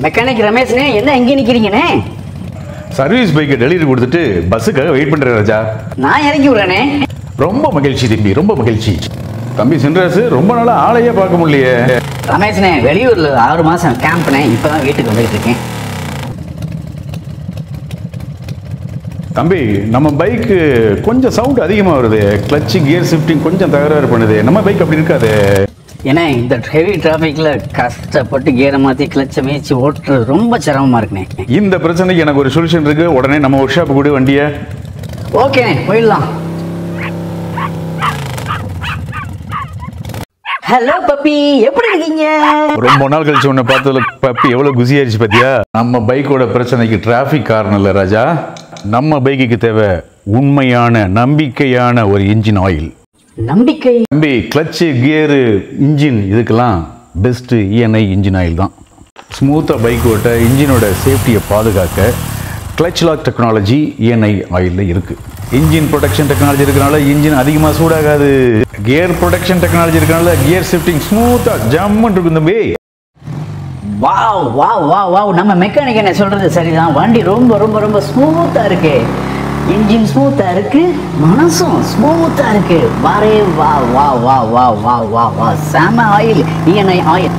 Mechanic ரமேஷ்னே, என்ன எங்கே நிற்கிறீங்கண்ணே? Service பைக்கை டெலிவரி கொடுத்துட்டு பஸ்ஸுக்காக வெயிட் பண்ணுறேன் ராஜா. நான் இறக்கி விடுறேனே. ரொம்ப மகிழ்ச்சி தம்பி, ரொம்ப மகிழ்ச்சி. தம்பி சென்றாசு, ரொம்ப நாளாக ஆளையே பார்க்க முடியலையே. ரமேஷ்னே, வெளியூரில் 6 மாதம் கேம்ப்னே, இப்போ தான் வீட்டுக்கு வந்துட்டு இருக்கேன். தம்பி, நம்ம பைக்கு கொஞ்சம் சவுண்ட் அதிகமாக வருது. கிளச்சு கியர் ஷிஃப்டிங் கொஞ்சம் தகராறு பண்ணுது. நம்ம பைக் அப்படி இருக்காது. ஏன்னா இந்த ஹெவி டிராஃபிக்கில் கஷ்டப்பட்டு கியரை மாற்றி கிளச்சை மேய்ச்சி ஓட்டுறது ரொம்ப சிரமமாக இருக்குண்ணே. இந்த பிரச்சனைக்கு எனக்கு ஒரு சொல்யூஷன் இருக்கு. உடனே நம்ம ஒர்க் ஷாப்பு கூட வண்டியை. ஓகேண்ணே, போயிடலாம். ஹலோ பப்பி, எப்படி இருக்கீங்க? ரொம்ப நாள் கழிச்சு உன்னை பார்த்ததுல பப்பி எவ்வளவு குசி ஆயிடுச்சு பாத்தியா. நம்ம பைக்கோட பிரச்சனைக்கு டிராஃபிக் காரணம் இல்லை ராஜா. நம்ம பைக்குக்கு தேவை உண்மையான நம்பிக்கையான ஒரு இன்ஜின் ஆயில். நம்பிக்கை? தம்பி, கிளச்சு கியரு இன்ஜின் இதுக்கெல்லாம் பெஸ்ட் ENI இன்ஜின் ஆயில் தான். ஸ்மூத்தாக பைக் ஓட்ட இன்ஜினோட சேஃப்டியை பாதுகாக்க கிளச் லாக் டெக்னாலஜி ENI ஆயிலில் இருக்குது. இன்ஜின் ப்ரொடெக்ஷன் டெக்னாலஜி இருக்கனால இன்ஜின் அதிகமாக சூடாகாது. கியர் ப்ரொடெக்ஷன் டெக்னாலஜி இருக்கனால கியர் ஷிஃப்டிங் ஸ்மூத்தாக ஜம்முன்னு இருக்கும் தம்பி. வாவ் வாவ் வாவ் வாவ், நம்ம மெக்கானிக் என்ன சொல்கிறது சரிதான். வண்டி ரொம்ப ரொம்ப ரொம்ப ஸ்மூத்தாக இருக்கு. இன்ஜின் ஸ்மூத்தாக இருக்கு, மனசும் ஸ்மூத்தாக இருக்கு. வாரே வா வா வா வா வா வா வா, செம ஆயில் ENI ஆயில்.